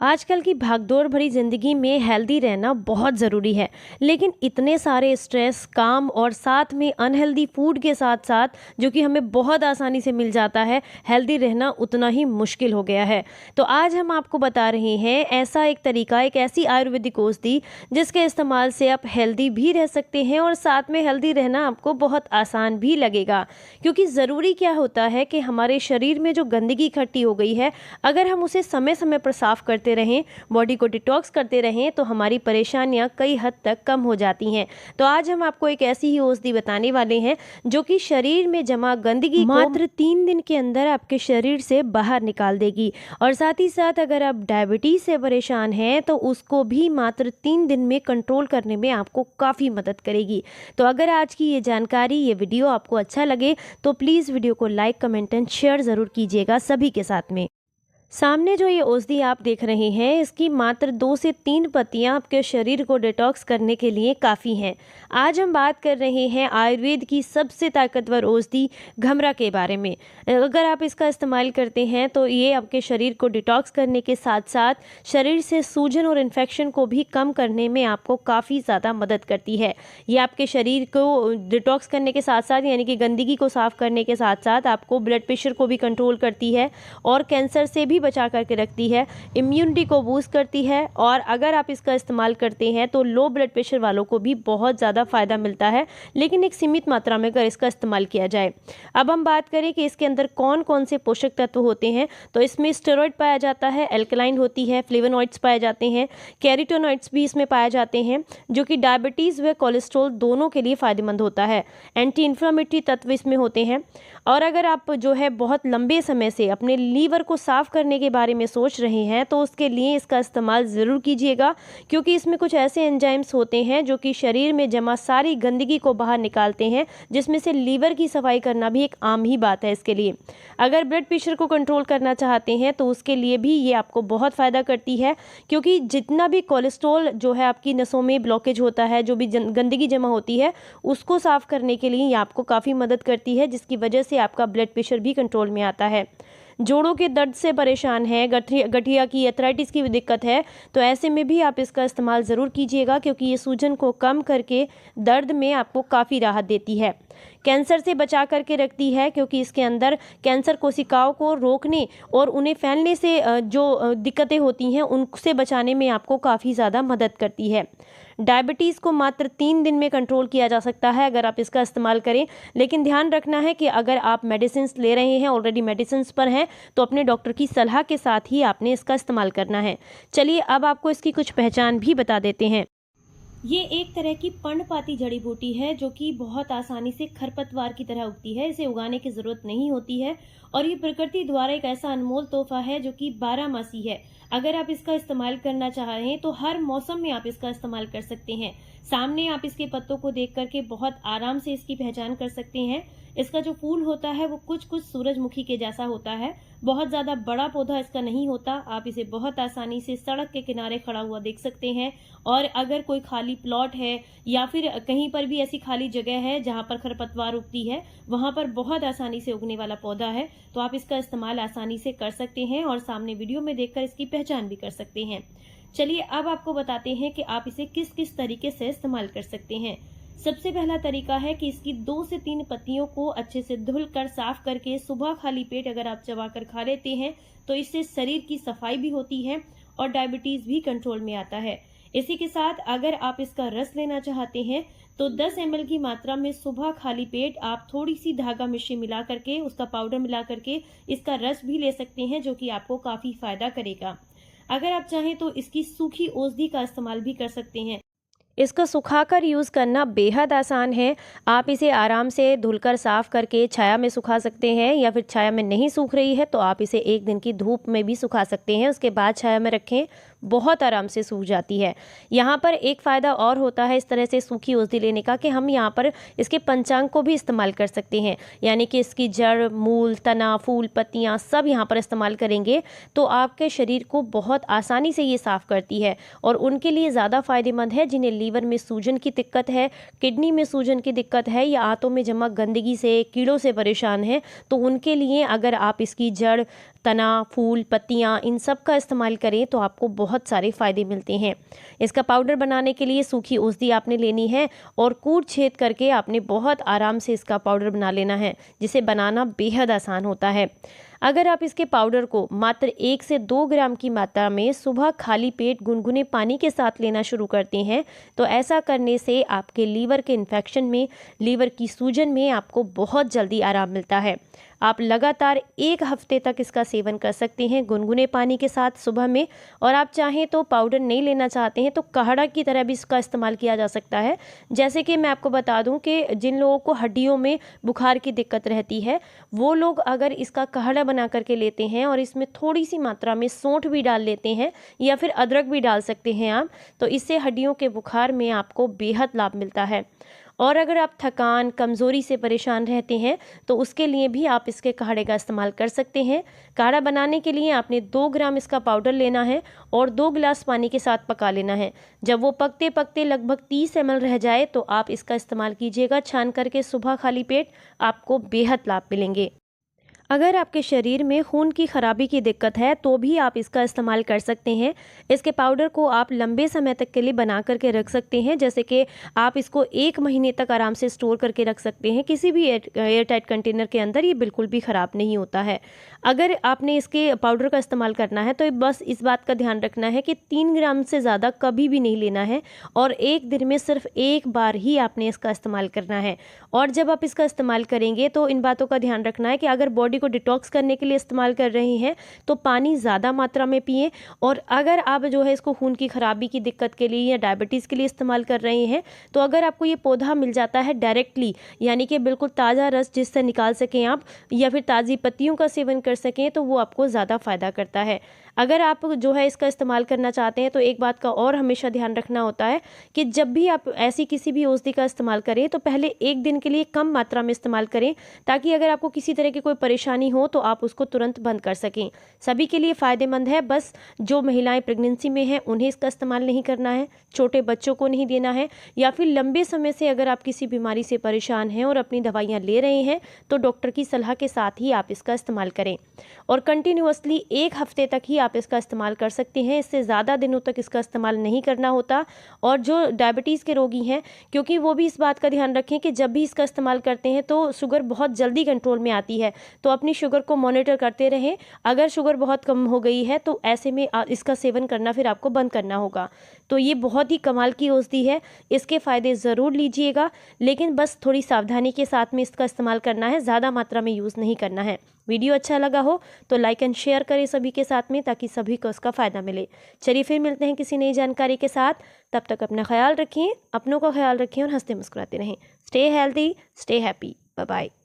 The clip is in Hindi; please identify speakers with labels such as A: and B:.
A: आजकल की भागदौड़ भरी ज़िंदगी में हेल्दी रहना बहुत ज़रूरी है। लेकिन इतने सारे स्ट्रेस, काम और साथ में अनहेल्दी फूड के साथ साथ जो कि हमें बहुत आसानी से मिल जाता है, हेल्दी रहना उतना ही मुश्किल हो गया है। तो आज हम आपको बता रहे हैं ऐसा एक तरीका, एक ऐसी आयुर्वेदिक औषधि जिसके इस्तेमाल से आप हेल्दी भी रह सकते हैं और साथ में हेल्दी रहना आपको बहुत आसान भी लगेगा। क्योंकि ज़रूरी क्या होता है कि हमारे शरीर में जो गंदगी इकट्ठी हो गई है, अगर हम उसे समय समय पर साफ़ करते रहें, बॉडी को डिटॉक्स करते रहें, तो हमारी परेशानियां कई हद तक कम हो जाती हैं। तो आज हम आपको एक ऐसी ही औषधि बताने वाले हैं जो कि शरीर में जमा गंदगी को मात्र 3 दिन के अंदर आपके शरीर से बाहर निकाल देगी। और साथ ही साथ अगर आप डायबिटीज़ से परेशान हैं तो उसको भी मात्र 3 दिन में कंट्रोल करने में आपको काफ़ी मदद करेगी। तो अगर आज की ये जानकारी, ये वीडियो आपको अच्छा लगे तो प्लीज़ वीडियो को लाइक, कमेंट एंड शेयर ज़रूर कीजिएगा सभी के साथ में। सामने जो ये औषधि आप देख रहे हैं, इसकी मात्र 2 से 3 पत्तियां आपके शरीर को डिटॉक्स करने के लिए काफ़ी हैं। आज हम बात कर रहे हैं आयुर्वेद की सबसे ताकतवर औषधि घमरा के बारे में। अगर आप इसका इस्तेमाल करते हैं तो ये आपके शरीर को डिटॉक्स करने के साथ साथ शरीर से सूजन और इन्फेक्शन को भी कम करने में आपको काफ़ी ज़्यादा मदद करती है। ये आपके शरीर को डिटॉक्स करने के साथ साथ, यानी कि गंदगी को साफ़ करने के साथ साथ, आपको ब्लड प्रेशर को भी कंट्रोल करती है और कैंसर से भी बचा करके रखती है, इम्यूनिटी को बूस्ट करती है। और अगर आप इसका इस्तेमाल करते हैं तो लो ब्लड प्रेशर वालों को भी बहुत ज़्यादा फ़ायदा मिलता है, लेकिन एक सीमित मात्रा में अगर इसका इस्तेमाल किया जाए। अब हम बात करें कि इसके अंदर कौन कौन से पोषक तत्व होते हैं, तो इसमें स्टेरॉइड पाया जाता है, एल्कलाइन होती है, फ्लेवोनॉइड्स पाए जाते हैं, कैरोटीनॉइड्स भी इसमें पाए जाते हैं जो कि डायबिटीज़ व कोलेस्ट्रॉल दोनों के लिए फ़ायदेमंद होता है। एंटी इन्फ्लेमेटरी तत्व इसमें होते हैं। और अगर आप जो है बहुत लंबे समय से अपने लीवर को साफ़ करने के बारे में सोच रहे हैं तो उसके लिए इसका इस्तेमाल ज़रूर कीजिएगा, क्योंकि इसमें कुछ ऐसे एंजाइम्स होते हैं जो कि शरीर में जमा सारी गंदगी को बाहर निकालते हैं, जिसमें से लीवर की सफाई करना भी एक आम ही बात है इसके लिए। अगर ब्लड प्रेशर को कंट्रोल करना चाहते हैं तो उसके लिए भी ये आपको बहुत फ़ायदा करती है, क्योंकि जितना भी कोलेस्ट्रॉल जो है आपकी नसों में ब्लॉकेज होता है, जो भी गंदगी जमा होती है, उसको साफ़ करने के लिए ये आपको काफ़ी मदद करती है, जिसकी वजह से आपका ब्लड प्रेशर भी कंट्रोल में आता है। जोड़ों के दर्द से परेशान है, गठिया की, अर्थराइटिस की भी दिक्कत है, तो ऐसे में भी आप इसका इस्तेमाल ज़रूर कीजिएगा, क्योंकि ये सूजन को कम करके दर्द में आपको काफ़ी राहत देती है। कैंसर से बचा करके रखती है, क्योंकि इसके अंदर कैंसर कोशिकाओं को रोकने और उन्हें फैलने से जो दिक्कतें होती हैं उनसे बचाने में आपको काफ़ी ज़्यादा मदद करती है। डायबिटीज़ को मात्र 3 दिन में कंट्रोल किया जा सकता है अगर आप इसका इस्तेमाल करें, लेकिन ध्यान रखना है कि अगर आप मेडिसिन ले रहे हैं, ऑलरेडी मेडिसिन पर हैं, तो अपने डॉक्टर की सलाह के साथ ही आपने इसका इस्तेमाल करना है। चलिए अब आपको इसकी कुछ पहचान भी बता देते हैं। ये एक तरह की पर्णपाती जड़ी बूटी है जो कि बहुत आसानी से खरपतवार की तरह उगती है। इसे उगाने की ज़रूरत नहीं होती है और ये प्रकृति द्वारा एक ऐसा अनमोल तोहफा है जो कि 12 मासी है। अगर आप इसका इस्तेमाल करना चाहें तो हर मौसम में आप इसका इस्तेमाल कर सकते हैं। सामने आप इसके पत्तों को देख करके बहुत आराम से इसकी पहचान कर सकते हैं। इसका जो फूल होता है वो कुछ कुछ सूरजमुखी के जैसा होता है। बहुत ज़्यादा बड़ा पौधा इसका नहीं होता। आप इसे बहुत आसानी से सड़क के किनारे खड़ा हुआ देख सकते हैं। और अगर कोई खाली प्लॉट है या फिर कहीं पर भी ऐसी खाली जगह है जहां पर खरपतवार उगती है, वहां पर बहुत आसानी से उगने वाला पौधा है, तो आप इसका इस्तेमाल आसानी से कर सकते हैं और सामने वीडियो में देखकर इसकी पहचान भी कर सकते हैं। चलिए अब आपको बताते हैं कि आप इसे किस किस तरीके से इस्तेमाल कर सकते हैं। सबसे पहला तरीका है कि इसकी 2 से 3 पत्तियों को अच्छे से धुलकर साफ करके सुबह खाली पेट अगर आप चबाकर खा लेते हैं तो इससे शरीर की सफाई भी होती है और डायबिटीज भी कंट्रोल में आता है। इसी के साथ अगर आप इसका रस लेना चाहते हैं तो 10 ml की मात्रा में सुबह खाली पेट आप थोड़ी सी धागा मिश्री मिला करके, उसका पाउडर मिला करके इसका रस भी ले सकते हैं, जो कि आपको काफी फायदा करेगा। अगर आप चाहें तो इसकी सूखी औषधि का इस्तेमाल भी कर सकते हैं। इसको सुखाकर यूज़ करना बेहद आसान है। आप इसे आराम से धुलकर साफ़ करके छाया में सुखा सकते हैं, या फिर छाया में नहीं सूख रही है तो आप इसे 1 दिन की धूप में भी सुखा सकते हैं, उसके बाद छाया में रखें, बहुत आराम से सूख जाती है। यहाँ पर एक फ़ायदा और होता है इस तरह से सूखी औषधि लेने का कि हम यहाँ पर इसके पंचांग को भी इस्तेमाल कर सकते हैं, यानी कि इसकी जड़, मूल, तना, फूल, पत्तियाँ सब यहाँ पर इस्तेमाल करेंगे तो आपके शरीर को बहुत आसानी से ये साफ़ करती है। और उनके लिए ज़्यादा फ़ायदेमंद है जिन्हें लीवर में सूजन की दिक्कत है, किडनी में सूजन की दिक्कत है, या आंतों में जमा गंदगी से, कीड़ों से परेशान है, तो उनके लिए अगर आप इसकी जड़, तना, फूल, पत्तियाँ इन सब का इस्तेमाल करें तो आपको बहुत सारे फ़ायदे मिलते हैं। इसका पाउडर बनाने के लिए सूखी औषधि आपने लेनी है और कूट छेद करके आपने बहुत आराम से इसका पाउडर बना लेना है, जिसे बनाना बेहद आसान होता है। अगर आप इसके पाउडर को मात्र 1 से 2 ग्राम की मात्रा में सुबह खाली पेट गुनगुने पानी के साथ लेना शुरू करते हैं तो ऐसा करने से आपके लीवर के इन्फेक्शन में, लीवर की सूजन में आपको बहुत जल्दी आराम मिलता है। आप लगातार 1 हफ्ते तक इसका सेवन कर सकते हैं गुनगुने पानी के साथ सुबह में। और आप चाहें तो पाउडर नहीं लेना चाहते हैं तो काढ़ा की तरह भी इसका इस्तेमाल किया जा सकता है। जैसे कि मैं आपको बता दूं कि जिन लोगों को हड्डियों में बुखार की दिक्कत रहती है वो लोग अगर इसका काढ़ा बना करके लेते हैं और इसमें थोड़ी सी मात्रा में सौंठ भी डाल लेते हैं या फिर अदरक भी डाल सकते हैं आप, तो इससे हड्डियों के बुखार में आपको बेहद लाभ मिलता है। और अगर आप थकान, कमज़ोरी से परेशान रहते हैं तो उसके लिए भी आप इसके काढ़े का इस्तेमाल कर सकते हैं। काढ़ा बनाने के लिए आपने 2 ग्राम इसका पाउडर लेना है और 2 गिलास पानी के साथ पका लेना है। जब वो पकते पकते लगभग 30 ml रह जाए तो आप इसका इस्तेमाल कीजिएगा छान करके सुबह खाली पेट, आपको बेहद लाभ मिलेंगे। अगर आपके शरीर में खून की खराबी की दिक्कत है तो भी आप इसका इस्तेमाल कर सकते हैं। इसके पाउडर को आप लंबे समय तक के लिए बना करके रख सकते हैं, जैसे कि आप इसको 1 महीने तक आराम से स्टोर करके रख सकते हैं किसी भी एयर टाइट कंटेनर के अंदर। ये बिल्कुल भी ख़राब नहीं होता है। अगर आपने इसके पाउडर का इस्तेमाल करना है तो बस इस बात का ध्यान रखना है कि 3 ग्राम से ज़्यादा कभी भी नहीं लेना है और 1 दिन में सिर्फ 1 बार ही आपने इसका इस्तेमाल करना है। और जब आप इसका इस्तेमाल करेंगे तो इन बातों का ध्यान रखना है कि अगर बॉडी को डिटॉक्स करने के लिए इस्तेमाल कर रहे हैं तो पानी ज़्यादा मात्रा में पिएं। और अगर आप जो है इसको खून की खराबी की दिक्कत के लिए या डायबिटीज़ के लिए इस्तेमाल कर रहे हैं तो अगर आपको ये पौधा मिल जाता है डायरेक्टली, यानी कि बिल्कुल ताज़ा रस जिससे निकाल सकें आप या फिर ताज़ी पत्तियों का सेवन कर सकें, तो वो आपको ज़्यादा फ़ायदा करता है। अगर आप जो है इसका इस्तेमाल करना चाहते हैं तो एक बात का और हमेशा ध्यान रखना होता है कि जब भी आप ऐसी किसी भी औषधि का इस्तेमाल करें तो पहले 1 दिन के लिए कम मात्रा में इस्तेमाल करें, ताकि अगर आपको किसी तरह की कोई परेशानी हो तो आप उसको तुरंत बंद कर सकें। सभी के लिए फ़ायदेमंद है, बस जो महिलाएं प्रेगनेंसी में हैं उन्हें इसका इस्तेमाल नहीं करना है, छोटे बच्चों को नहीं देना है, या फिर लंबे समय से अगर आप किसी बीमारी से परेशान हैं और अपनी दवाइयाँ ले रहे हैं तो डॉक्टर की सलाह के साथ ही आप इसका इस्तेमाल करें। और कंटिन्यूअसली 1 हफ्ते तक ही आप इसका इस्तेमाल कर सकते हैं, इससे ज़्यादा दिनों तक इसका इस्तेमाल नहीं करना होता। और जो डायबिटीज़ के रोगी हैं, क्योंकि वो भी इस बात का ध्यान रखें कि जब भी इसका इस्तेमाल करते हैं तो शुगर बहुत जल्दी कंट्रोल में आती है, तो अपनी शुगर को मॉनिटर करते रहें। अगर शुगर बहुत कम हो गई है तो ऐसे में इसका सेवन करना फिर आपको बंद करना होगा। तो ये बहुत ही कमाल की औषधि है, इसके फ़ायदे ज़रूर लीजिएगा, लेकिन बस थोड़ी सावधानी के साथ में इसका इस्तेमाल करना है, ज़्यादा मात्रा में यूज़ नहीं करना है। वीडियो अच्छा लगा हो तो लाइक एंड शेयर करें सभी के साथ में, ताकि सभी को उसका फ़ायदा मिले। चलिए फिर मिलते हैं किसी नई जानकारी के साथ, तब तक अपना ख्याल रखिए, अपनों का ख्याल रखिए और हंसते मुस्कुराते रहें। Stay healthy, stay happy, bye bye.